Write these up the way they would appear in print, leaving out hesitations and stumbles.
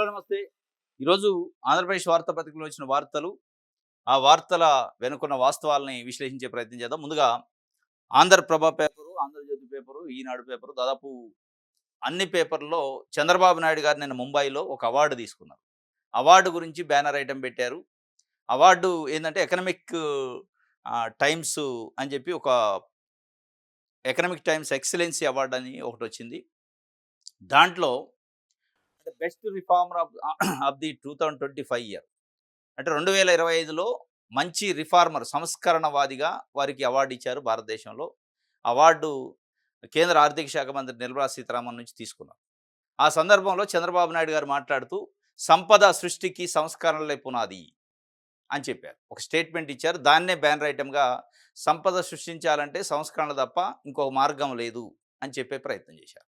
Hello నమస్తే. ఈరోజు ఆంధ్రప్రదేశ్ వార్తాపత్రికలో వచ్చిన వార్తలు, ఆ వార్తల వెనుకున్న వాస్తవాల్ని విశ్లేషించే ప్రయత్నం చేద్దాం. ముందుగా ఆంధ్రప్రభ పేపరు, ఆంధ్రజ్యోతి పేపరు, ఈనాడు పేపరు దాదాపు అన్ని పేపర్‌లో చంద్రబాబు నాయుడు గారు నిన్న ముంబైలో ఒక అవార్డ్ తీసుకున్నారు. అవార్డ్ గురించి బ్యానర్ ఐటెమ్ పెట్టారు. అవార్డు ఏందంటే టైమ్స్ అని చెప్పి ఒక ఎకనామిక్ టైమ్స్ ఎక్సలెన్సీ అవార్డ్ అని ఒకటొచ్చింది. దాంట్లో best reformer of the 2025 year. అంటే 2025లో మంచి రిఫార్మర్, సంస్కరణవాదిగా వారికి అవార్డు ఇచ్చారు భారతదేశంలో. అవార్డు కేంద్ర ఆర్థిక శాఖ మంత్రి నిర్మలా సీతారామన్ నుంచి తీసుకున్నారు. ఆ సందర్భంలో చంద్రబాబు నాయుడు గారు మాట్లాడుతూ, సంపద సృష్టికి సంస్కరణలే పునాది అని చెప్పారు. ఒక స్టేట్మెంట్ ఇచ్చారు. దాన్నే బ్యానర్ ఐటెమ్‌గా సంపద సృష్టించాలంటే సంస్కరణలు తప్ప ఇంకొక మార్గం లేదు అని చెప్పే ప్రయత్నం చేశారు.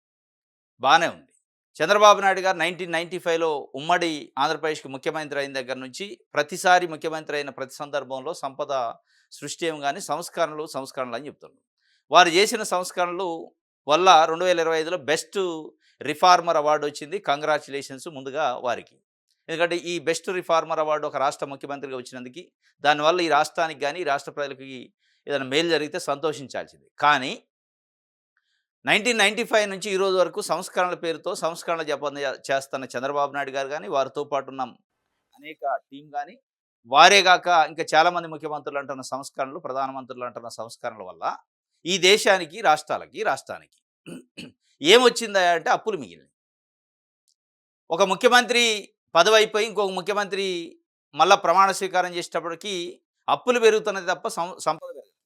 బానే ఉంది. చంద్రబాబు నాయుడు గారు 1995లో ఉమ్మడి ఆంధ్రప్రదేశ్‌కి ముఖ్యమంత్రి అయిన దగ్గర నుంచి ప్రతిసారి ముఖ్యమంత్రి అయిన ప్రతి సందర్భంలో సంపద సృష్టి ఏమి గాని సంస్కరణలు అని చెప్తున్నారు. వారు చేసిన సంస్కరణలు వల్ల 2025లో బెస్ట్ రిఫార్మర్ అవార్డ్ వచ్చింది. కంగ్రాచ్యులేషన్స్ ముందుగా వారికి. ఎందుకంటే ఈ బెస్ట్ రిఫార్మర్ అవార్డు ఒక రాష్ట్ర ముఖ్యమంత్రిగా వచ్చినందుకు, దానివల్ల ఈ రాష్ట్రానికి గాని, ఈ రాష్ట్ర ప్రజలకి ఏదైనా మేలు జరిగితే సంతోషించాల్సిందే. కానీ 1995 నుంచి ఈ రోజు వరకు సంస్కరణల పేరుతో సంస్కరణల జపం చేస్తున్న చంద్రబాబు నాయుడు గారు గాని, వారితో పాటు ఉన్న అనేక టీమ్ గాని, వారే గాక ఇంకా చాలామంది ముఖ్యమంత్రులు అంటున్న సంస్కరణలు, ప్రధానమంత్రులు అంటున్న సంస్కరణల వల్ల ఈ దేశానికి, రాష్ట్రానికి ఏమొచ్చిందయ్యా అంటే అప్పులు మిగిలినయి. ఒక ముఖ్యమంత్రి పదవైపోయి ఇంకొక ముఖ్యమంత్రి మళ్ళా ప్రమాణ స్వీకారం చేసేటప్పటికి అప్పులు పెరుగుతున్నది తప్ప సంపద పెరగట్లేదు.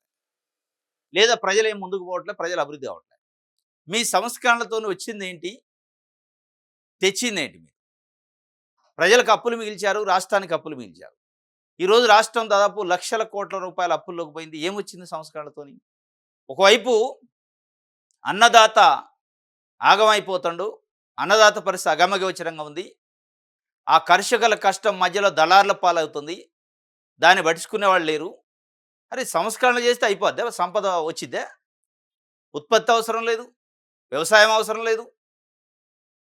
లేదా ప్రజలేం ముందుకు పోవట్లేదు, ప్రజలు అభివృద్ధి అవ్వట్లేదు. మీ సంస్కరణలతోని వచ్చిందేంటి? తెచ్చిందేంటి మీరు? ప్రజలకు అప్పులు మిగిల్చారు, రాష్ట్రానికి అప్పులు మిగిల్చారు. ఈరోజు రాష్ట్రం దాదాపు లక్షల కోట్ల రూపాయల అప్పుల్లోకి పోయింది. ఏమొచ్చింది సంస్కరణలతోని? ఒకవైపు అన్నదాత ఆగమైపోతుండు. అన్నదాత పరిస్థితి అగమగోచరంగా ఉంది. ఆ కర్షకుల కష్టం మధ్యలో దళార్ల పాలవుతుంది. దాన్ని పట్టించుకునే వాళ్ళు లేరు. అరే సంస్కరణలు చేస్తే అయిపోద్దా? సంపద వచ్చిద్దా? ఉత్పత్తి అవసరం లేదు, వ్యవసాయం అవసరం లేదు,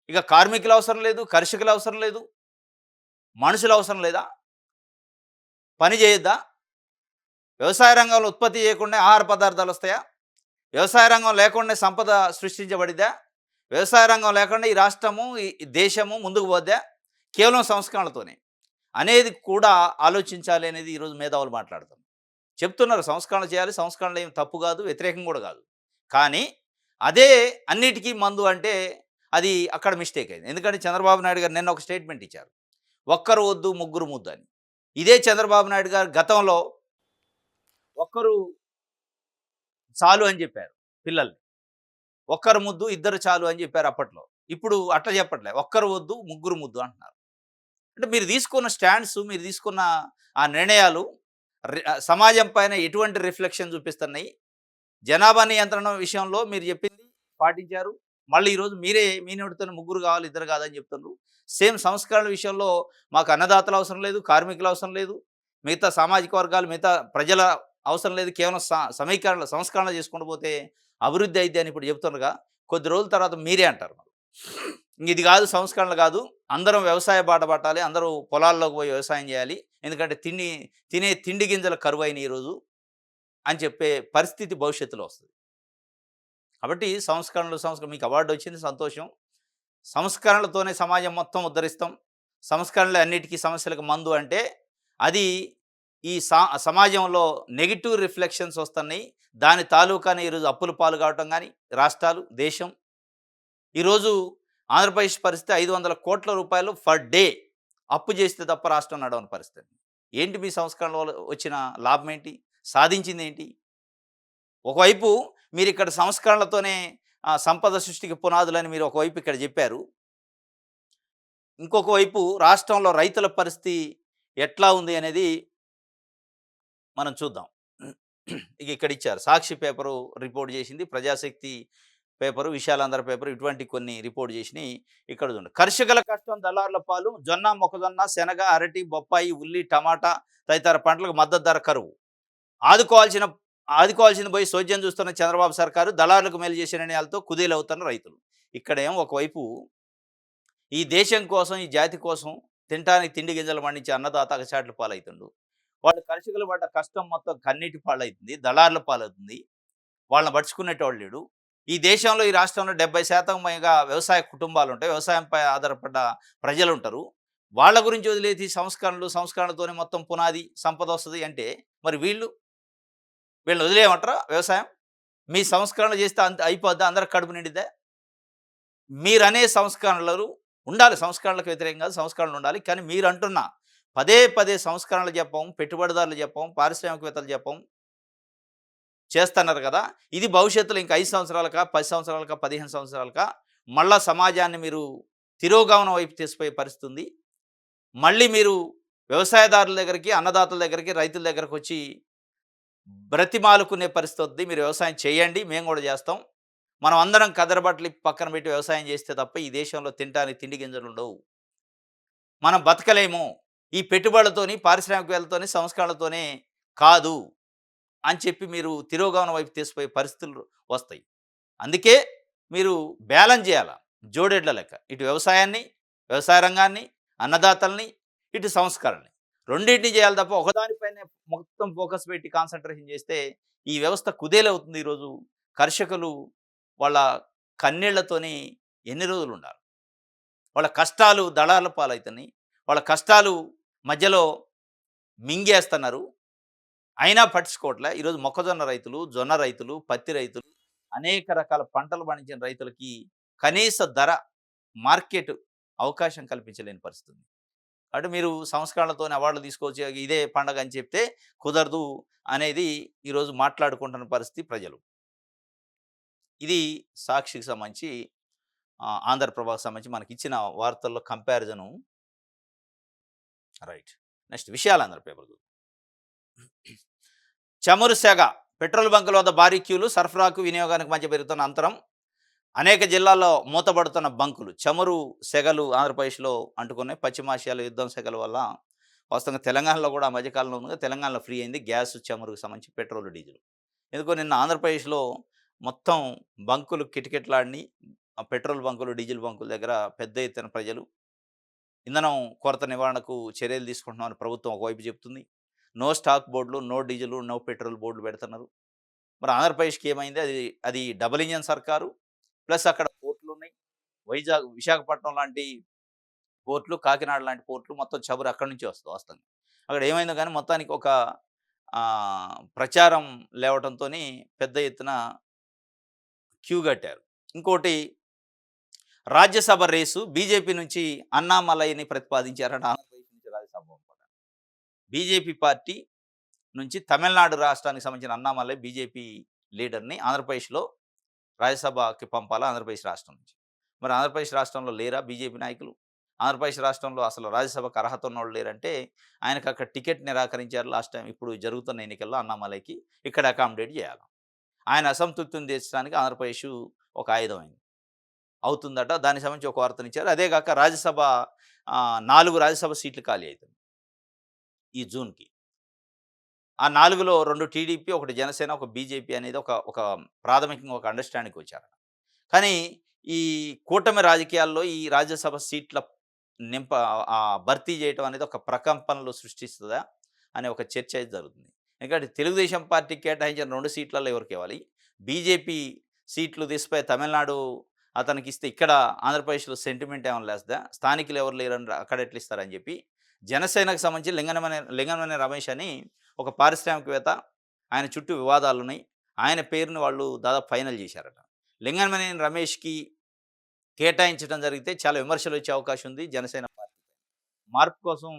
ఇక కార్మికులు అవసరం లేదు, కర్షకులు అవసరం లేదు, మనుషులు అవసరం లేదా? పని చేయొద్దా? వ్యవసాయ రంగంలో ఉత్పత్తి చేయకుండా ఆహార పదార్థాలు వస్తాయా? వ్యవసాయ రంగం లేకుండా సంపద సృష్టించబడిద్దా? వ్యవసాయ రంగం లేకుండా ఈ రాష్ట్రము, ఈ దేశము ముందుకు పోద్దా? కేవలం సంస్కరణలతోనే అనేది కూడా ఆలోచించాలి అనేది ఈరోజు మేధావులు మాట్లాడుతున్నారు. చెప్తున్నారు సంస్కరణ చేయాలి, సంస్కరణలు ఏమి తప్పు కాదు, వ్యతిరేకం కూడా కాదు. కానీ అదే అన్నిటికీ మందు అంటే అది అక్కడ మిస్టేక్ అయింది. ఎందుకంటే చంద్రబాబు నాయుడు గారు నిన్న ఒక స్టేట్మెంట్ ఇచ్చారు. ఒక్కరు వద్దు ముగ్గురు ముద్దు అని. ఇదే చంద్రబాబు నాయుడు గారు గతంలో ఒక్కరు చాలు అని చెప్పారు పిల్లల్ని. ఒక్కరు ముద్దు ఇద్దరు చాలు అని చెప్పారు అప్పట్లో. ఇప్పుడు అట్లా చెప్పట్లే. ఒక్కరు వద్దు ముగ్గురు ముద్దు అంటున్నారు. అంటే మీరు తీసుకున్న స్టాండ్స్, మీరు తీసుకున్న ఆ నిర్ణయాలు సమాజం పైన ఎటువంటి రిఫ్లెక్షన్ చూపిస్తున్నాయి? జనాభా నియంత్రణ విషయంలో మీరు చెప్పింది పాటించారు. మళ్ళీ ఈరోజు మీరే మీ నోటితోనే ముగ్గురు కావాలి, ఇద్దరు కాదని చెప్తున్నారు. సేమ్ సంస్కరణల విషయంలో మాకు అన్నదాతలు అవసరం లేదు, కార్మికులు అవసరం లేదు, మిగతా సామాజిక వర్గాలు, మిగతా ప్రజల అవసరం లేదు. కేవలం సంస్కరణ చేసుకుంటూ పోతే అభివృద్ధి అయిద్ది అని ఇప్పుడు చెప్తున్నారుగా. కొద్ది రోజుల తర్వాత మీరే అంటారు. ఇది కాదు, సంస్కరణలు కాదు, అందరం వ్యవసాయ బాట పట్టాలి, అందరూ పొలాల్లోకి పోయి వ్యవసాయం చేయాలి, ఎందుకంటే తినే తిండి గింజల కరువైన ఈరోజు అని చెప్పే పరిస్థితి భవిష్యత్తులో వస్తుంది. కాబట్టి సంస్కరణలు మీకు అవార్డు వచ్చింది సంతోషం. సంస్కరణలతోనే సమాజం మొత్తం ఉద్ధరిస్తాం. సంస్కరణలు అన్నిటికీ సమస్యలకు మందు అంటే అది ఈ సమాజంలో నెగిటివ్ రిఫ్లెక్షన్స్ వస్తున్నాయి. దాని తాలూకానే ఈరోజు అప్పుల పాలు కావటం కానీ, రాష్ట్రాలు, దేశం ఈరోజు ఆంధ్రప్రదేశ్ పరిస్థితి 500 కోట్ల రూపాయలు ఫర్ డే అప్పు చేస్తే తప్ప రాష్ట్రం నడవని పరిస్థితి. ఏంటి మీ సంస్కరణల వల్ల వచ్చిన లాభం ఏంటి? సాధించింది ఏంటి? ఒకవైపు మీరు ఇక్కడ సంస్కరణలతోనే సంపద సృష్టికి పునాదులని మీరు ఒకవైపు ఇక్కడ చెప్పారు. ఇంకొక వైపు రాష్ట్రంలో రైతుల పరిస్థితి ఎట్లా ఉంది అనేది మనం చూద్దాం. ఇక ఇక్కడ ఇచ్చారు. సాక్షి పేపరు రిపోర్ట్ చేసింది, ప్రజాశక్తి పేపరు, విశాలాంధ్ర పేపరు ఇటువంటి కొన్ని రిపోర్ట్ చేసినాయి. ఇక్కడ చూడండి. కర్షకుల కష్టం దళారుల పాలు. జొన్న, మొక్కజొన్న, శనగ, అరటి, బొప్పాయి, ఉల్లి, టమాటా తదితర పంటలకు మద్దతు ధర కరువు. ఆదుకోవాల్సింది పోయి సోద్యం చూస్తున్న చంద్రబాబు సర్కారు దళారులకు మేలు చేసే నిర్ణయాలతో కుదేలవుతున్న రైతులు. ఇక్కడేమో ఒకవైపు ఈ దేశం కోసం, ఈ జాతి కోసం తినటానికి తిండి గింజలు పండించే అన్నదాత అగచాట్ల పాలవుతుండు. వాళ్ళు కర్షకులు పడ్డ కష్టం మొత్తం కన్నీటి పాలవుతుంది. దళారుల పాలవుతుంది. వాళ్ళని పట్టించుకునేటోడు లేడు. ఈ దేశంలో, ఈ రాష్ట్రంలో 70% పైగా వ్యవసాయ కుటుంబాలుంటాయి. వ్యవసాయంపై ఆధారపడ్డ ప్రజలుంటరు. వాళ్ళ గురించి వదిలేసి సంస్కరణలతోనే మొత్తం పునాది సంపదొస్తది అంటే, మరి వీళ్ళని వదిలేయమంటారా వ్యవసాయం? మీ సంస్కరణలు చేస్తే అయిపోద్దా? అందరికి కడుపు నిండిద్దా? మీరనే సంస్కరణలు ఉండాలి. సంస్కరణలకు వ్యతిరేకం కాదు. సంస్కరణలు ఉండాలి. కానీ మీరంటున్న పదే పదే సంస్కరణలు చెప్పం, పెట్టుబడిదారులు చెప్పం, పారిశ్రామికవేత్తలు చెప్పం చేస్తున్నారు కదా! ఇది భవిష్యత్తులో ఇంకా 5 సంవత్సరాలకా, 10 సంవత్సరాలకా, 15 సంవత్సరాలకా మళ్ళా సమాజాన్ని మీరు తిరోగమనం వైపు తీసుకుపోయే పరిస్థితి ఉంది. మళ్ళీ మీరు వ్యవసాయదారుల దగ్గరికి, అన్నదాతల దగ్గరికి, రైతుల దగ్గరకొచ్చి బ్రతిమాలుకునే పరిస్థితి వద్ది. మీరు వ్యవసాయం చేయండి. మేము కూడా చేస్తాం. మనం అందరం కదరబట్టలు పక్కన పెట్టి వ్యవసాయం చేస్తే తప్ప ఈ దేశంలో తినటానికి తిండి గింజలుండవు. మనం బతకలేము. ఈ పెట్టుబడులతోని, పారిశ్రామికవేత్తలతోని, సంస్కరణలతోనే కాదు అని చెప్పి మీరు తిరోగమనం వైపు తీసుకుపోయే పరిస్థితులు వస్తాయి. అందుకే మీరు బ్యాలెన్స్ చేయాల. జోడెడ్ల లెక్క. ఇటు వ్యవసాయాన్ని, వ్యవసాయ రంగాన్ని, అన్నదాతల్ని, ఇటు సంస్కరణని. రెండింటిని చేయాలి తప్ప ఒకదానిపైనే మొత్తం ఫోకస్ పెట్టి కాన్సంట్రేషన్ చేస్తే ఈ వ్యవస్థ కుదేలవుతుంది. ఈరోజు కర్షకులు వాళ్ళ కన్నీళ్లతోని ఎన్ని రోజులుండాలి? వాళ్ళ కష్టాలు దళార్ల పాలవుతున్నాయి. వాళ్ళ కష్టాలు మధ్యలో మింగేస్తున్నారు. అయినా పట్టించుకోవట్లే. ఈరోజు మొక్కజొన్న రైతులు, జొన్న రైతులు, పత్తి రైతులు, అనేక రకాల పంటలు పండించిన రైతులకి కనీస ధర, మార్కెట్ అవకాశం కల్పించలేని పరిస్థితి ఉంది. అంటే మీరు సంస్కరణలతోని అవార్డులు తీసుకోవచ్చు, ఇదే పండగ అని చెప్తే కుదరదు అనేది ఈరోజు మాట్లాడుకుంటున్న పరిస్థితి ప్రజలు. ఇది సాక్షికి సంబంధించి, ఆంధ్రప్రభకు సంబంధించి మనకిచ్చిన వార్తల్లో కంపారిజను. రైట్. నెక్స్ట్ విషయాలు ఆంధ్రప్రభ. చమురు సెగ. పెట్రోల్ బంకుల వద్ద భారీ క్యూలు. సరఫరాకు వినియోగానికి మధ్య పెరుగుతున్న అంతరం. అనేక జిల్లాల్లో మూతపడుతున్న బంకులు. చమురు సెగలు ఆంధ్రప్రదేశ్లో అంటుకున్నాయి. పశ్చిమాసియాలో యుద్ధం సెగల వల్ల వాస్తవంగా తెలంగాణలో కూడా ఆ మధ్యకాలంలో ఉంది. తెలంగాణలో ఫ్రీ అయింది గ్యాస్, చమురుకు సంబంధించి పెట్రోల్, డీజిల్. ఎందుకో నిన్న ఆంధ్రప్రదేశ్లో మొత్తం బంకులు కిటకిటలాడిని. ఆ పెట్రోల్ బంకులు, డీజిల్ బంకుల దగ్గర పెద్ద ఎత్తున ప్రజలు ఇంధనం కొరత నివారణకు చర్యలు తీసుకుంటున్నామని ప్రభుత్వం ఒకవైపు చెప్తుంది. నో స్టాక్ బోర్డులు, నో డీజిల్, నో పెట్రోల్ బోర్డులు పెడుతున్నారు. మరి ఆంధ్రప్రదేశ్కి ఏమైంది? అది డబుల్ ఇంజన్ సర్కారు. ప్లస్ అక్కడ పోర్టులు ఉన్నాయి. విశాఖపట్నం లాంటి పోర్టులు, కాకినాడ లాంటి పోర్టులు, మొత్తం చమురు అక్కడి నుంచే వస్తుంది. అక్కడ ఏమైందో కానీ మొత్తానికి ఒక ప్రచారం లేవటంతో పెద్ద ఎత్తున క్యూ కట్టారు. ఇంకోటి, రాజ్యసభ రేసు. బీజేపీ నుంచి అన్నామలైని ప్రతిపాదించారట. ఆంధ్రప్రదేశ్ నుంచి రాజ్యసభ బీజేపీ పార్టీ నుంచి తమిళనాడు రాష్ట్రానికి సంబంధించిన అన్నామలై బీజేపీ లీడర్ని ఆంధ్రప్రదేశ్లో రాజ్యసభకి పంపాలా, ఆంధ్రప్రదేశ్ రాష్ట్రం నుంచి. మరి ఆంధ్రప్రదేశ్ రాష్ట్రంలో లేరా బీజేపీ నాయకులు? ఆంధ్రప్రదేశ్ రాష్ట్రంలో అసలు రాజ్యసభకు అర్హత ఉన్నోళ్ళు లేరంటే ఆయనకు అక్కడ టికెట్ నిరాకరించారు లాస్ట్ టైం. ఇప్పుడు జరుగుతున్న ఎన్నికల్లో అన్నామలైకి ఇక్కడ అకామిడేట్ చేయాలి. ఆయన అసంతృప్తిని తీర్చడానికి ఆంధ్రప్రదేశ్ ఒక ఆయుధం అవుతుందట. దానికి సంబంధించి ఒక వార్తనిచ్చారు. అదే కాక రాజ్యసభ 4 రాజ్యసభ సీట్లు ఖాళీ అవుతుంది ఈ జూన్‌కి. ఆ 4లో 2 టీడీపీ, ఒకటి జనసేన, ఒక బీజేపీ అనేది ఒక ప్రాథమికంగా ఒక అండర్‌స్టాండింగ్‌కి వచ్చారు. కానీ ఈ కూటమి రాజకీయాల్లో ఈ రాజ్యసభ సీట్ల భర్తీ చేయటం అనేది ఒక ప్రకంపనలు సృష్టిస్తదా అనే ఒక చర్చ అయితే జరుగుతుంది. ఎందుకంటే తెలుగుదేశం పార్టీకి కేటాయించిన 2 సీట్లలో ఎవరికి ఇవ్వాలి? బీజేపీ సీట్లు తీసిపోయి తమిళనాడు అతనికి ఇస్తే ఇక్కడ ఆంధ్రప్రదేశ్లో సెంటిమెంట్ ఏమైనా లేస్తుందా? స్థానికులు ఎవరు లేరని అక్కడ ఎట్లా ఇస్తారని చెప్పి జనసేనకు సంబంధించి లింగనమనే రమేష్ అని ఒక పారిశ్రామికవేత్త, ఆయన చుట్టూ వివాదాలున్నాయి. ఆయన పేరుని వాళ్ళు దాదాపు ఫైనల్ చేశారట. లింగనమనేని రమేష్‌కి కేటాయించడం జరిగితే చాలా విమర్శలు వచ్చే అవకాశం ఉంది జనసేన పార్టీ. మార్పు కోసం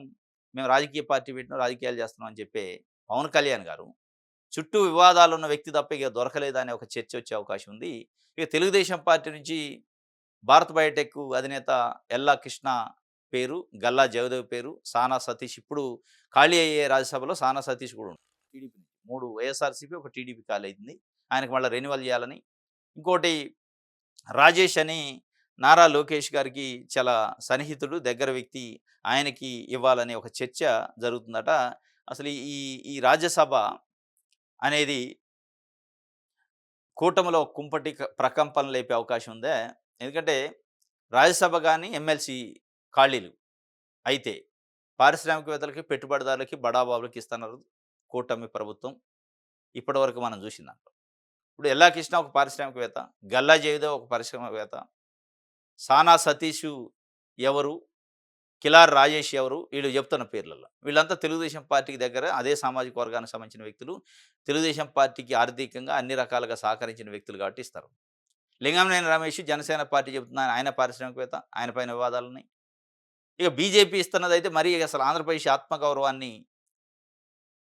మేము రాజకీయ పార్టీ పెట్టినాం, రాజకీయాలు చేస్తున్నాం అని చెప్పే పవన్ కళ్యాణ్ గారు చుట్టూ వివాదాలున్న వ్యక్తి తప్ప ఇక దొరకలేదా అనే ఒక చర్చ వచ్చే అవకాశం ఉంది. ఇక తెలుగుదేశం పార్టీ నుంచి భారత్ బయోటెక్ అధినేత ఎల్లా కృష్ణ పేరు, గల్లా జయదేవ్ పేరు, సానా సతీష్ ఇప్పుడు ఖాళీ అయ్యే రాజ్యసభలో సానా సతీష్ కూడా ఉన్నాడు. టీడీపీ నుంచి 3 వైఎస్ఆర్సీపీ, ఒక టీడీపీ ఖాళీ అయింది. ఆయనకు మళ్ళీ రెన్యువల్ చేయాలని. ఇంకోటి, రాజేష్ అని నారా లోకేష్ గారికి చాలా సన్నిహితుడు, దగ్గర వ్యక్తి, ఆయనకి ఇవ్వాలనే ఒక చర్చ జరుగుతుందట. అసలు ఈ ఈ రాజ్యసభ అనేది కూటమిలో కుంపటి ప్రకంపన లేపే అవకాశం ఉందా? ఎందుకంటే రాజ్యసభ కానీ ఎమ్మెల్సీ ఖాళీలు అయితే పారిశ్రామికవేత్తలకి, పెట్టుబడిదారులకి, బడాబాబులకి ఇస్తున్నారు కూటమి ప్రభుత్వం. ఇప్పటివరకు మనం చూసిన దాంట్లో. ఇప్పుడు ఎల్లా కృష్ణ ఒక పారిశ్రామికవేత్త, గల్లా జయదేవ్ ఒక పారిశ్రామికవేత్త, సానా సతీషు ఎవరు, కిలార్ రాజేష్ ఎవరు, వీళ్ళు చెప్తున్న పేర్లలో. వీళ్ళంతా తెలుగుదేశం పార్టీకి దగ్గర అదే సామాజిక వర్గానికి సంబంధించిన వ్యక్తులు. తెలుగుదేశం పార్టీకి ఆర్థికంగా అన్ని రకాలుగా సహకరించిన వ్యక్తులు కాబట్టి ఇస్తారు. లింగంనేని రమేష్ జనసేన పార్టీ చెబుతున్న ఆయన పారిశ్రామికవేత్త, ఆయన పైన వివాదాలున్నాయి. ఇక బీజేపీ ఇస్తున్నదైతే మరీ అసలు ఆంధ్రప్రదేశ్ ఆత్మగౌరవాన్ని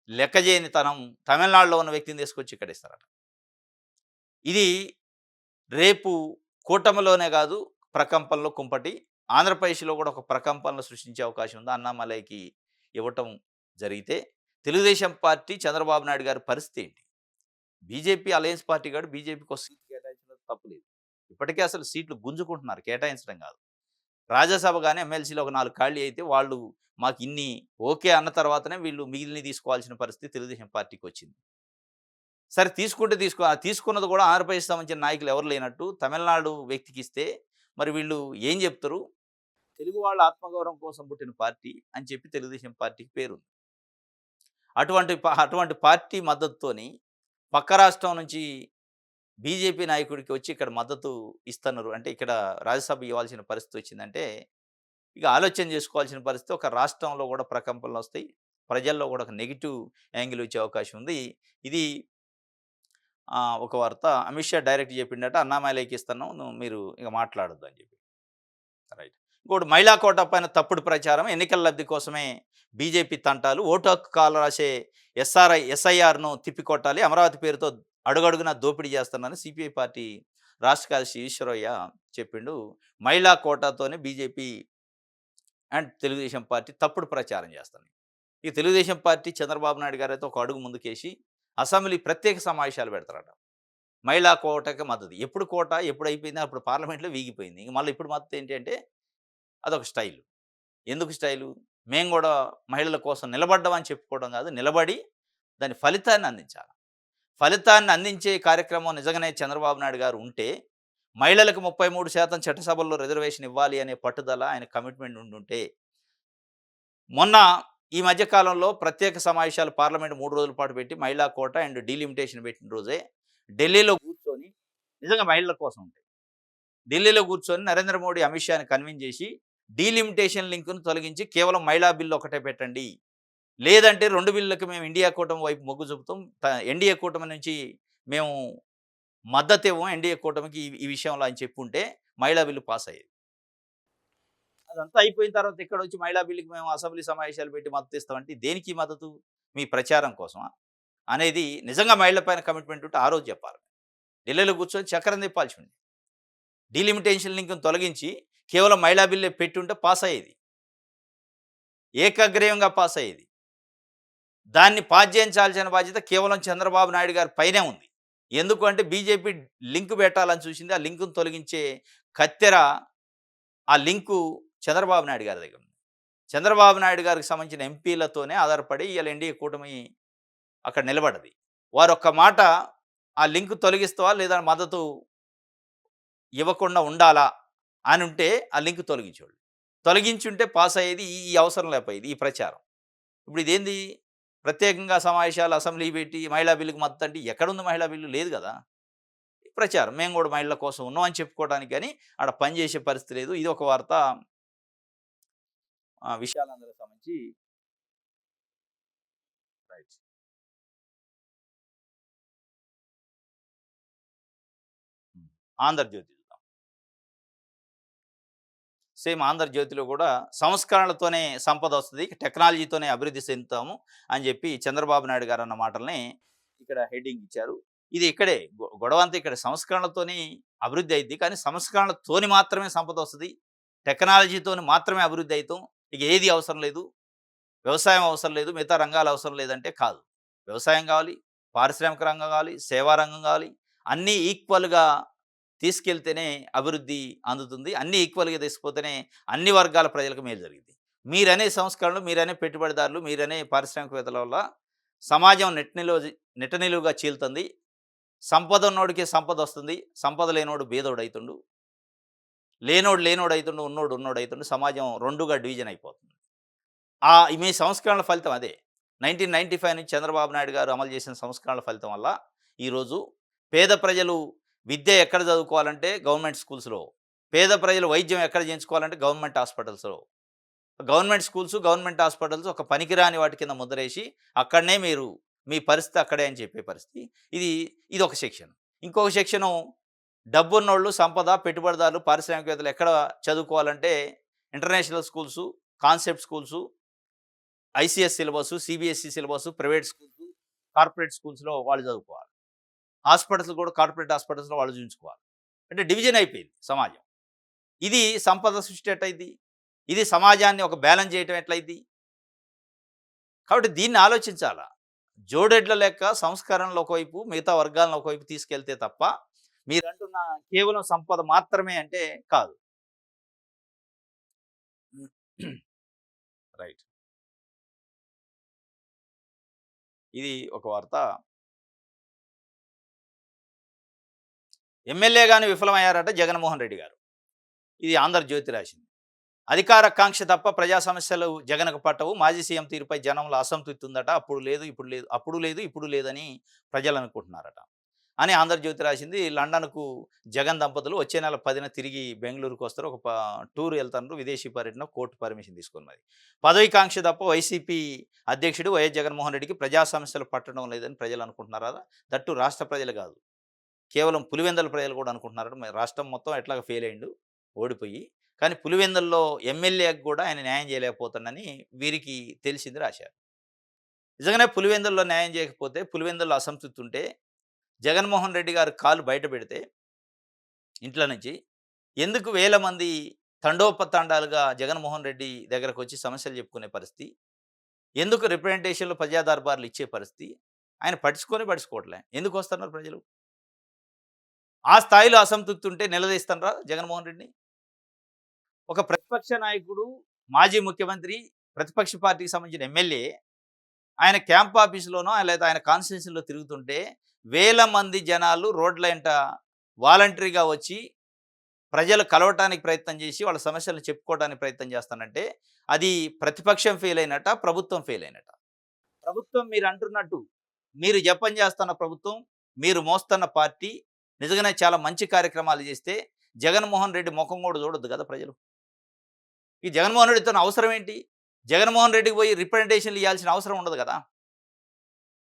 లెక్కజేయనితనం, తమిళనాడులో ఉన్న వ్యక్తిని తీసుకొచ్చి ఇక్కడ ఇస్తారట. ఇది రేపు కూటమిలోనే కాదు, ప్రకంపనలో కుంపటి. ఆంధ్రప్రదేశ్‌లో కూడా ఒక ప్రకంపనలు సృష్టించే అవకాశం ఉంది. అన్నామలైకి ఇవ్వటం జరిగితే తెలుగుదేశం పార్టీ, చంద్రబాబు నాయుడు గారి పరిస్థితి ఏంటి? బీజేపీ అలయన్స్ పార్టీ కాదు, బీజేపీకి ఒక సీట్ కేటాయించడం తప్పులేదు. ఇప్పటికే అసలు సీట్లు గుంజుకుంటున్నారు, కేటాయించడం కాదు. రాజ్యసభ గాని, ఎమ్మెల్సీలో ఒక 4 ఖాళీ అయితే వాళ్ళు మాకు ఇన్ని ఓకే అన్న తర్వాతనే వీళ్ళు మిగిలినవి తీసుకోవాల్సిన పరిస్థితి తెలుగుదేశం పార్టీకొచ్చింది. సరే తీసుకుంటే తీసుకున్నది కూడా ఆంధ్రప్రదేశ్ సంబంధించిన నాయకులు ఎవరు లేనట్టు తమిళనాడు వ్యక్తికిస్తే మరి వీళ్ళు ఏం చెప్తారు? తెలుగు వాళ్ళ ఆత్మగౌరవం కోసం పుట్టిన పార్టీ అని చెప్పి తెలుగుదేశం పార్టీకి పేరుంది. అటువంటి పార్టీ మద్దతుతోని పక్క రాష్ట్రం నుంచి బీజేపీ నాయకుడికి వచ్చి ఇక్కడ మద్దతు ఇస్తున్నారు. అంటే ఇక్కడ రాజ్యసభ ఇవ్వాల్సిన పరిస్థితి వచ్చిందంటే, ఇక ఆలోచన చేసుకోవాల్సిన పరిస్థితి. ఒక రాష్ట్రంలో కూడా ప్రకంపనలొస్తాయి. ప్రజల్లో కూడా ఒక నెగెటివ్ యాంగిల్ వచ్చే అవకాశం ఉంది. ఇది ఒక వార్త అమిత్ షా డైరెక్ట్ చెప్పిండట, అన్నామలైకి ఇస్తున్నాం, మీరు ఇక మాట్లాడొద్దు అని చెప్పి. రైట్. ఇంకోటి మహిళా కోటా పైన తప్పుడు ప్రచారం, ఎన్నికల లబ్ధి కోసమే బీజేపీ తంటాలు, ఓటు హక్కు కాలు రాసే ఎస్ఐఆర్ను తిప్పికొట్టాలి, అమరావతి పేరుతో అడుగడుగునా దోపిడీ చేస్తున్నారని సిపిఐ పార్టీ రాష్ట్ర కార్యదర్శి ఈశ్వరయ్య చెప్పిండు. మహిళా కోటాతోనే బీజేపీ అండ్ తెలుగుదేశం పార్టీ తప్పుడు ప్రచారం చేస్తుంది. ఈ తెలుగుదేశం పార్టీ చంద్రబాబు నాయుడు గారు అయితే ఒక అడుగు ముందుకేసి అసెంబ్లీ ప్రత్యేక సమావేశాలు పెడతారట. మహిళా కోటకి మద్దతు. ఎప్పుడు కోట ఎప్పుడు అయిపోయింది, అప్పుడు పార్లమెంట్లో వీగిపోయింది. ఇంక మళ్ళీ ఇప్పుడు మద్దతు ఏంటి అంటే అదొక స్టైలు. ఎందుకు స్టైలు? మేము కూడా మహిళల కోసం నిలబడ్డామని చెప్పుకోవడం కాదు, నిలబడి దాని ఫలితాన్ని అందించాలి. ఫలితాన్ని అందించే కార్యక్రమం నిజంగానే చంద్రబాబు నాయుడు గారు ఉంటే, మహిళలకు 33% చట్టసభల్లో రిజర్వేషన్ ఇవ్వాలి అనే పట్టుదల, ఆయన కమిట్మెంట్ ఉండుంటే, మొన్న ఈ మధ్య కాలంలో ప్రత్యేక సమావేశాలు పార్లమెంట్ 3 రోజుల పాటు పెట్టి మహిళా కోట అండ్ డీలిమిటేషన్ పెట్టిన రోజే ఢిల్లీలో కూర్చొని, నిజంగా మహిళల కోసం ఉంటాయి, ఢిల్లీలో కూర్చొని నరేంద్ర మోడీ అమిత్ షాని కన్విన్స్ చేసి డీలిమిటేషన్ లింక్ను తొలగించి కేవలం మహిళా బిల్లు ఒకటే పెట్టండి, లేదంటే 2 బిల్లులకు మేము ఇండియా కూటమి వైపు మొగ్గు చూపుతాం, ఎన్డీఏ కూటమి నుంచి మేము మద్దతు ఇవ్వం ఎన్డీఏ కూటమికి ఈ విషయంలో అని చెప్పుంటే మహిళా బిల్లు పాస్ అయ్యేది. అదంతా అయిపోయిన తర్వాత ఇక్కడ వచ్చి మహిళా బిల్లుకి మేము అసెంబ్లీ సమావేశాలు పెట్టి మద్దతు ఇస్తామంటే దేనికి మద్దతు? మీ ప్రచారం కోసమా? అనేది నిజంగా మహిళల పైన కమిట్మెంట్ ఉంటే ఆ రోజు చెప్పాలి. ఢిల్లీలో కూర్చొని చక్రం తిప్పాల్సి ఉంది. డీలిమిటేషన్ లింక్ను తొలగించి కేవలం మహిళా బిల్లే పెట్టుంటే పాస్ అయ్యేది, ఏకగ్రీవంగా పాస్ అయ్యేది. దాన్ని పాస్ చేయించాల్సిన బాధ్యత కేవలం చంద్రబాబు నాయుడు గారి పైనే ఉంది. ఎందుకు అంటే బీజేపీ లింక్ పెట్టాలని చూసింది, ఆ లింకును తొలగించే కత్తెర, ఆ లింకు చంద్రబాబు నాయుడు గారి దగ్గర ఉంది. చంద్రబాబు నాయుడు గారికి సంబంధించిన ఎంపీలతోనే ఆధారపడి ఇవాళ ఎన్డీఏ కూటమి అక్కడ నిలబడది. వారు ఒక్క మాట ఆ లింక్ తొలగిస్తావా లేదా మద్దతు ఇవ్వకుండా ఉండాలా అని ఉంటే ఆ లింక్ తొలగించేవాళ్ళు. తొలగించుంటే పాస్ అయ్యేది, ఈ అవసరం లేకపోయేది ఈ ప్రచారం. ఇప్పుడు ఇదేంది? ప్రత్యేకంగా సమావేశాలు అసెంబ్లీ పెట్టి మహిళా బిల్లుకి మద్దతు అంటే ఎక్కడుంది మహిళా బిల్లు? లేదు కదా. ప్రచారం మేము కూడా మహిళల కోసం ఉన్నాం అని చెప్పుకోవడానికి కానీ ఆడ పనిచేసే పరిస్థితి లేదు. ఇది ఒక వార్త. విషయాలందరికి సంబంధించి రైట్. ఆంధ్రజ్యోతి చూద్దాం. సేమ్ ఆంధ్రజ్యోతిలో కూడా సంస్కరణలతోనే సంపద వస్తుంది, టెక్నాలజీతోనే అభివృద్ధి చెందుతాము అని చెప్పి చంద్రబాబు నాయుడు గారు అన్న మాటల్ని ఇక్కడ హెడ్డింగ్ ఇచ్చారు. ఇది ఇక్కడే గొడవ అంతా ఇక్కడ. సంస్కరణలతోని అభివృద్ధి అయింది, కానీ సంస్కరణలతోని మాత్రమే సంపద వస్తుంది, టెక్నాలజీతోని మాత్రమే అభివృద్ధి అవుతాం, ఇక ఏది అవసరం లేదు, వ్యవసాయం అవసరం లేదు, మిగతా రంగాలు అవసరం లేదంటే కాదు. వ్యవసాయం కావాలి, పారిశ్రామిక రంగం కావాలి, సేవా రంగం కావాలి, అన్నీ ఈక్వల్గా తీసుకెళ్తేనే అభివృద్ధి అందుతుంది. అన్నీ ఈక్వల్గా తీసుకుపోతేనే అన్ని వర్గాల ప్రజలకు మేలు జరిగింది. మీరనే సంస్కరణలు, మీరనే పెట్టుబడిదారులు, మీరనే పారిశ్రామికవేత్తల వల్ల సమాజం నిట్టనిలువుగా చీలుతుంది. సంపద ఉన్నోడికి సంపద వస్తుంది, సంపద లేనోడు బేదోడు అవుతుండు. లేనోడు లేనోడు అయితుండు, ఉన్నోడు ఉన్నోడు అయితుండు. సమాజం 2గా డివిజన్ అయిపోతుంది. మీ సంస్కరణల ఫలితం అదే. 1995 నుంచి చంద్రబాబు నాయుడు గారు అమలు చేసిన సంస్కరణల ఫలితం వల్ల ఈరోజు పేద ప్రజలు విద్య ఎక్కడ చదువుకోవాలంటే గవర్నమెంట్ స్కూల్స్‌లో. పేద ప్రజలు వైద్యం ఎక్కడ చేయించుకోవాలంటే గవర్నమెంట్ హాస్పిటల్స్‌లో. గవర్నమెంట్ స్కూల్స్, గవర్నమెంట్ హాస్పిటల్స్ ఒక పనికిరాని వాటి కింద ముద్రేసి అక్కడనే మీరు మీ పరిస్థితి అక్కడే అని చెప్పే పరిస్థితి. ఇది ఇదొక సెక్షన్. ఇంకొక సెక్షను డబ్బున్నోళ్ళు, సంపద, పెట్టుబడిదారులు, పారిశ్రామికవేత్తలు ఎక్కడ చదువుకోవాలంటే international schools, concept schools, ICS syllabus, CBSE syllabus, private schools, corporate స్కూల్స్‌లో వాళ్ళు చదువుకోవాలి. హాస్పిటల్స్ కూడా కార్పొరేట్ హాస్పిటల్స్‌లో వాళ్ళు చూయించుకోవాలి. అంటే డివిజన్ అయిపోయింది సమాజం. ఇది సంపద సృష్టి ఎట్టయిద్ది? ఇది సమాజాన్ని ఒక బ్యాలెన్స్ చేయటం ఎట్లయిద్ది? కాబట్టి దీన్ని ఆలోచించాలా. జోడెడ్ల లెక్క సంస్కరణలు ఒకవైపు, మిగతా వర్గాలను ఒకవైపు తీసుకెళ్తే తప్ప, మీరంటున్న కేవలం సంపద మాత్రమే అంటే కాదు. రైట్. ఇది ఒక వార్త. ఎమ్మెల్యేగాని విఫలమయ్యారట జగన్మోహన్ రెడ్డి గారు. ఇది ఆంధ్రజ్యోతి రాసింది. అధికార కాంక్ష తప్ప ప్రజా సమస్యలు జగన్‌కు పట్టవు. మాజీ సీఎం తీరుపై జనంలో అసంతృప్తి ఉందట. అప్పుడు లేదు, ఇప్పుడు లేదు. అప్పుడు లేదు, ఇప్పుడు లేదని ప్రజలు అనుకుంటున్నారట అని ఆంధ్రజ్యోతి రాసింది. లండన్‌కు జగన్ దంపతులు వచ్చే నెల 10న తిరిగి బెంగుళూరుకు వస్తారు. ఒక టూర్ వెళ్తారు. విదేశీ పర్యటన కోర్టు పర్మిషన్ తీసుకొని మరి. పదవి కాంక్ష తప్ప వైసీపీ అధ్యక్షుడు వైఎస్ జగన్మోహన్ రెడ్డికి ప్రజా సమస్యలు పట్టడం లేదని ప్రజలు అనుకుంటున్నారా? దట్టు రాష్ట్ర ప్రజలు కాదు. కేవలం పులివెందుల ప్రజలు కూడా అనుకుంటున్నారట. మరి రాష్ట్రం మొత్తం ఎట్లాగా ఫెయిల్ అయిండు ఓడిపోయి. కానీ పులివెందుల్లో ఎమ్మెల్యేకి కూడా ఆయన న్యాయం చేయలేకపోతున్నాడని వీరికి తెలిసింది రాశారు. నిజంగానే పులివెందుల్లో న్యాయం చేయకపోతే, పులివెందుల్లో అసంతృప్తి ఉంటే, జగన్మోహన్ రెడ్డి గారు కాలు బయట పెడితే ఇంట్లో నుంచి, ఎందుకు వేల మంది తండోపతండాలుగా జగన్మోహన్ రెడ్డి దగ్గరకొచ్చి సమస్యలు చెప్పుకునే పరిస్థితి, ఎందుకు రిప్రజెంటేషన్‌లు ప్రజా దర్బార్లు ఇచ్చే పరిస్థితి, ఆయన పట్టించుకోవట్లే. ఎందుకు వస్తున్నారు ప్రజలు? ఆ స్థాయిలో అసంతృప్తి ఉంటే నిలదీస్తాన్రా జగన్మోహన్ రెడ్డిని? ఒక ప్రతిపక్ష నాయకుడు, మాజీ ముఖ్యమంత్రి, ప్రతిపక్ష పార్టీకి సంబంధించిన ఎమ్మెల్యే ఆయన క్యాంప్ ఆఫీస్‌లోనో లేదా ఆయన కాన్స్టిట్యున్సీలో తిరుగుతుంటే వేల మంది జనాలు రోడ్ల ఎంట వాలంటరీగా వచ్చి ప్రజలు కలవటానికి ప్రయత్నం చేసి వాళ్ళ సమస్యలను చెప్పుకోవడానికి ప్రయత్నం చేస్తానంటే అది ప్రతిపక్షం ఫెయిల్ అయినట్ట, ప్రభుత్వం ఫెయిల్ అయినట్ట. ప్రభుత్వం మీరు అంటున్నట్టు మీరు జపం చేస్తున్న ప్రభుత్వం, మీరు మోస్తున్న పార్టీ నిజంగానే చాలా మంచి కార్యక్రమాలు చేస్తే జగన్మోహన్ రెడ్డి ముఖం కూడా చూడొద్దు కదా ప్రజలు. ఈ జగన్మోహన్ రెడ్డితో అవసరం ఏంటి? జగన్మోహన్ రెడ్డికి పోయి రిప్రజెంటేషన్‌లు ఇయ్యాల్సిన అవసరం ఉండదు కదా!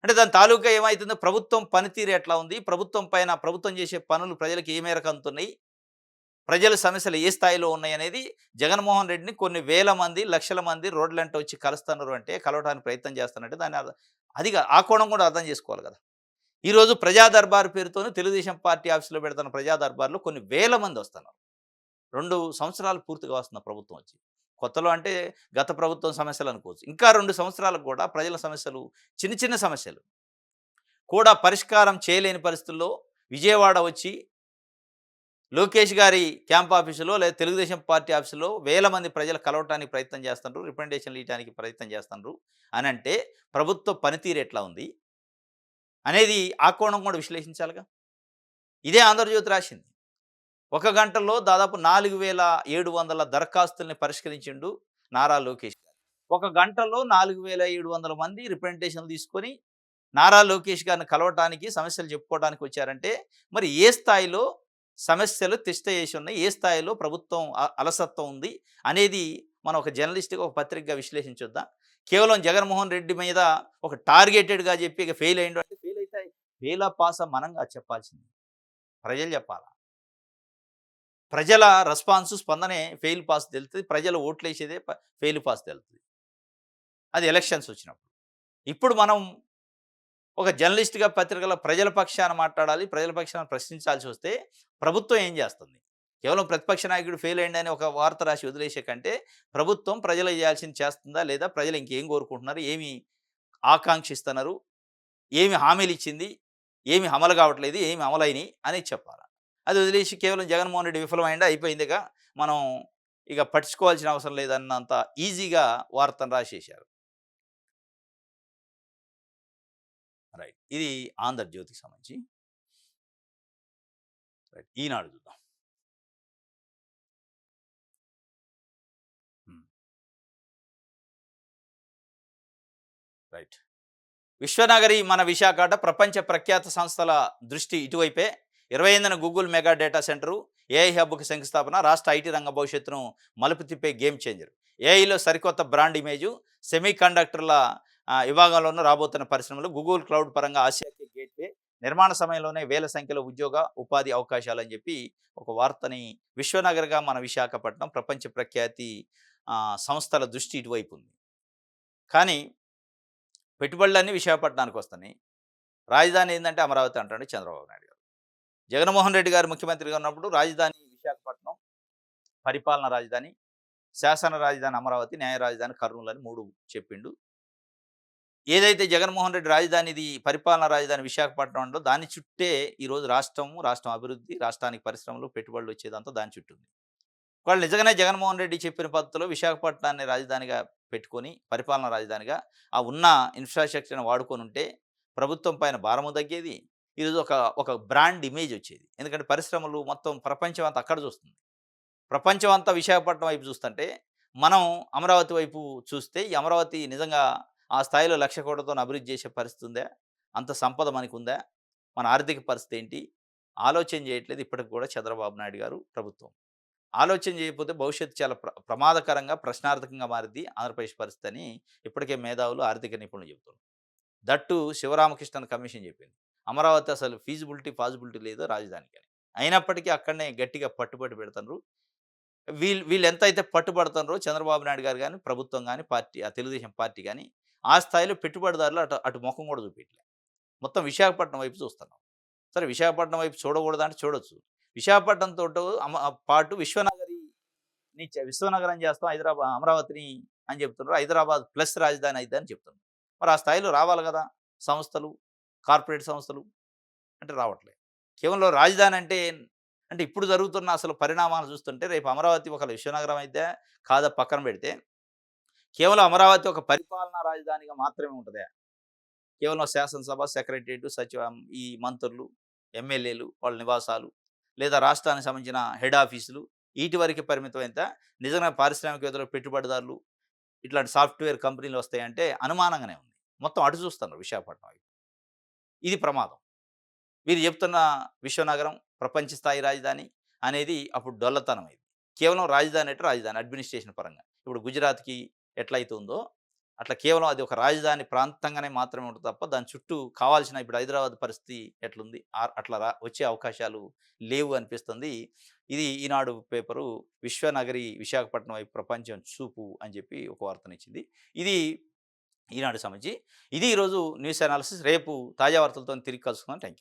అంటే దాని తాలూకా ఏమైతుందో ప్రభుత్వం పనితీరు ఎట్లా ఉంది? ప్రభుత్వం పైన ప్రభుత్వం చేసే పనులు ప్రజలకు ఏ మేరకు అందుతున్నాయి? ప్రజల సమస్యలు ఏ స్థాయిలో ఉన్నాయనేది జగన్మోహన్ రెడ్డిని కొన్ని వేల మంది, లక్షల మంది రోడ్లంట వచ్చి కలుస్తున్నారు అంటే, కలవడానికి ప్రయత్నం చేస్తున్నారంటే దాన్ని ఆ కోణం కూడా అర్థం చేసుకోవాలి కదా! ఈరోజు ప్రజా దర్బార్ పేరుతోని తెలుగుదేశం పార్టీ ఆఫీస్‌లో పెడుతున్న ప్రజా దర్బార్‌లో కొన్ని వేల మంది వస్తున్నారు. 2 సంవత్సరాలు పూర్తిగా వస్తుంది ప్రభుత్వం వచ్చి. కొత్తలో అంటే గత ప్రభుత్వం సమస్యలు అనుకోవచ్చు. ఇంకా 2 సంవత్సరాలకు కూడా ప్రజల సమస్యలు చిన్న చిన్న సమస్యలు కూడా పరిష్కారం చేయలేని పరిస్థితుల్లో విజయవాడ వచ్చి లోకేష్ గారి క్యాంప్ ఆఫీసులో లేదా తెలుగుదేశం పార్టీ ఆఫీసులో వేల మంది ప్రజలు కలవటానికి ప్రయత్నం చేస్తున్నారు. రిప్రజెంటేషన్‌లు ఇయటానికి ప్రయత్నం చేస్తున్నారు అనంటే ప్రభుత్వ పనితీరు ఎట్లా ఉంది అనేది ఆ కోణం కూడా విశ్లేషించాలిగా. ఇదే ఆంధ్రజ్యోతి రాసింది. ఒక గంటలో దాదాపు 4700 దరఖాస్తుల్ని పరిష్కరించిండు నారా లోకేష్ గారు. ఒక గంటలో 4700 మంది రిప్రజెంటేషన్‌లు తీసుకొని నారా లోకేష్ గారిని కలవటానికి, సమస్యలు చెప్పుకోవడానికి వచ్చారంటే, మరి ఏ స్థాయిలో సమస్యలు తిష్ట చేసి ఉన్నాయి? ఏ స్థాయిలో ప్రభుత్వం అలసత్వం ఉంది? అనేది మనం ఒక జర్నలిస్ట్‌గా, ఒక పత్రికగా విశ్లేషించొద్దా? కేవలం జగన్మోహన్ రెడ్డి మీద ఒక టార్గెటెడ్‌గా చెప్పి ఇక ఫెయిల్ అయిండు అంటే ఫెయిల్ అయితే ఫెయిలా? పాసా? మనం కాదు చెప్పాల్సింది. ప్రజలు చెప్పాలా. ప్రజల రెస్పాన్స్ స్పందనే ఫెయిల్, పాస్ తెలుస్తది. ప్రజలు ఓట్లేసేదే ఫెయిల్, పాస్ తెలుస్తది. అది ఎలక్షన్స్ వచ్చినప్పుడు. ఇప్పుడు మనం ఒక జర్నలిస్ట్‌గా పత్రికలో ప్రజల పక్షాన మాట్లాడాలి. ప్రజల పక్షాన ప్రశ్నించాల్సి వస్తే ప్రభుత్వం ఏం చేస్తుంది? కేవలం ప్రతిపక్ష నాయకుడు ఫెయిల్ అయ్యిండని ఒక వార్త రాసి వదిలేసే కంటే, ప్రభుత్వం ప్రజలకు చేయాల్సింది చేస్తుందా? లేదా? ప్రజలు ఇంకేం కోరుకుంటున్నారు? ఏమి ఆకాంక్షిస్తున్నారు? ఏమి హామీలిచ్చింది? ఏమి అమలు కావట్లేదు? ఏమి అమలైనయి? అనేది చెప్పాలా. అది వదిలేసి కేవలం జగన్మోహన్ రెడ్డి విఫలమైండా అయిపోయిందిగా, మనం ఇక పట్టించుకోవాల్సిన అవసరం లేదన్నంత ఈజీగా వార్తను రాసేశారు. రైట్. ఇది 'ఆంధ్రజ్యోతి'కి సంబంధించి. రైట్. ఈనాడు చూద్దాం. రైట్. విశ్వనగరి మన విశాఖ అట ప్రపంచ ప్రఖ్యాత సంస్థల దృష్టి ఇటువైపే. 28న Google mega data centre, AI హబ్‌కు శంకుస్థాపన, రాష్ట్ర ఐటీ రంగ భవిష్యత్తును మలుపు తిప్పే గేమ్ చేంజర్. ఏఐలో సరికొత్త బ్రాండ్ ఇమేజు, సెమీ కండక్టర్ల విభాగంలోనూ రాబోతున్న పరిశ్రమలు, గూగుల్ క్లౌడ్ పరంగా ఆసియాకి గేట్‌వే, నిర్మాణ సమయంలోనే వేల సంఖ్యలో ఉద్యోగ, ఉపాధి అవకాశాలని చెప్పి ఒక వార్తని విశ్వనగర్‌గా మన విశాఖపట్నం ప్రపంచ ప్రఖ్యాతి సంస్థల దృష్టి ఇటువైపు ఉంది. కానీ పెట్టుబడులన్నీ విశాఖపట్నానికి వస్తున్నాయి. రాజధాని ఏందంటే అమరావతి అంటాడు చంద్రబాబు నాయుడు గారు. జగన్మోహన్ రెడ్డి గారు ముఖ్యమంత్రిగా ఉన్నప్పుడు రాజధాని విశాఖపట్నం, పరిపాలన రాజధాని, శాసన రాజధాని అమరావతి, న్యాయ రాజధాని కర్నూలు అని 3 చెప్పిండు. ఏదైతే జగన్మోహన్ రెడ్డి రాజధానిది పరిపాలనా రాజధాని విశాఖపట్నం ఉందో దాని చుట్టే ఈరోజు రాష్ట్రం అభివృద్ధి, రాష్ట్రానికి పరిశ్రమలు, పెట్టుబడులు వచ్చేదంతా దాని చుట్టూ ఉంది. వాళ్ళు నిజంగానే జగన్మోహన్ రెడ్డి చెప్పిన పద్ధతిలో విశాఖపట్నాన్ని రాజధానిగా పెట్టుకొని, పరిపాలనా రాజధానిగా ఆ ఉన్న ఇన్‌ఫ్రాస్ట్రక్చర్‌ని వాడుకొనుంటే ప్రభుత్వం పైన భారము తగ్గేది. ఈరోజు ఒక బ్రాండ్ ఇమేజ్ వచ్చేది. ఎందుకంటే పరిశ్రమలు మొత్తం ప్రపంచం అంతా అక్కడ చూస్తుంది. ప్రపంచం అంతా విశాఖపట్నం వైపు చూస్తుంటే, మనం అమరావతి వైపు చూస్తే, ఈ అమరావతి నిజంగా ఆ స్థాయిలో 1,00,00,00,000,000తోని అభివృద్ధి చేసే పరిస్థితి ఉందా? అంత సంపద మనకుందా? మన ఆర్థిక పరిస్థితి ఏంటి? ఆలోచన చేయట్లేదు ఇప్పటికి కూడా చంద్రబాబు నాయుడు గారు ప్రభుత్వం. ఆలోచన చేయకపోతే భవిష్యత్తు చాలా ప్రమాదకరంగా, ప్రశ్నార్థకంగా మారిద్ది ఆంధ్రప్రదేశ్ పరిస్థితి అని ఇప్పటికే మేధావులు, ఆర్థిక నిపుణులు చెబుతున్నారు. దట్టు శివరామకృష్ణన్ కమిషన్ చెప్పింది. అమరావతి అసలు ఫాజిబిలిటీ లేదు రాజధానికని. అయినప్పటికీ అక్కడనే గట్టిగా పట్టుబట్టి పెడుతున్నారు. వీళ్ళు ఎంతైతే పట్టుబడుతున్నారో చంద్రబాబు నాయుడు గారు గాని, ప్రభుత్వం గాని, తెలుగుదేశం పార్టీ గాని, ఆ స్థాయిలో పెట్టుబడిదారులు అటు అటు మొఖం కూడా చూపియట్లే. మొత్తం విశాఖపట్నం వైపు చూస్తున్నాం. సరే విశాఖపట్నం వైపు చూడకూడదా అంటే చూడొచ్చు. విశాఖపట్నంతోటో పాటు విశ్వనగరం చేస్తాం, అమరావతిని అని చెప్తున్నారు. హైదరాబాద్ ప్లస్ రాజధాని అయిద్దని చెప్తున్నారు. మరి ఆ స్థాయిలో రావాలి కదా! సంస్థలు, కార్పొరేట్ సంస్థలు అంటే రావట్లేదు. కేవలం రాజధాని అంటే ఇప్పుడు జరుగుతున్న అసలు పరిణామాలు చూస్తుంటే రేపు అమరావతి ఒక విశ్వనగరం అయితే కాదా పక్కన పెడితే, కేవలం అమరావతి ఒక పరిపాలనా రాజధానిగా మాత్రమే ఉంటదా? కేవలం శాసనసభ, సెక్రటేరియట్, ఈ మంత్రులు, ఎమ్మెల్యేలు వాళ్ళ నివాసాలు, లేదా రాష్ట్రానికి సంబంధించిన హెడ్ ఆఫీసులు ఈటి వరకే పరిమితమైతే నిజంగా పారిశ్రామికవేత్తలు, పెట్టుబడిదారులు ఇట్లాంటి సాఫ్ట్‌వేర్ కంపెనీలు వస్తాయంటే అనుమానంగానే ఉంది. మొత్తం అటు చూస్తున్నారు విశాఖపట్నం వైపు. ఇది ప్రమాదం. వీరు చెప్తున్న విశ్వనగరం, ప్రపంచ స్థాయి రాజధాని అనేది అప్పుడు డొల్లతనం ఇది. కేవలం రాజధాని అంటే రాజధాని అడ్మినిస్ట్రేషన్ పరంగా. ఇప్పుడు గుజరాత్‌కి ఎట్లయితే ఉందో, అట్లా కేవలం అది ఒక రాజధాని ప్రాంతంగానే మాత్రమే ఉంటది తప్ప, దాని చుట్టూ కావాల్సిన ఇప్పుడు హైదరాబాద్ పరిస్థితి ఎట్లుంది? అట్లా వచ్చే అవకాశాలు లేవు అనిపిస్తుంది. ఇది ఈనాడు పేపరు విశ్వనగరి విశాఖపట్నం వైపు ప్రపంచం చూపు అని చెప్పి ఒక వార్తనిచ్చింది. ఇది ఈనాడు సంబంధించి. ఇది ఈరోజు న్యూస్ అనాలిసిస్. రేపు తాజా వార్తలతోని తిరిగి కలుసుకుందాం. Thank you.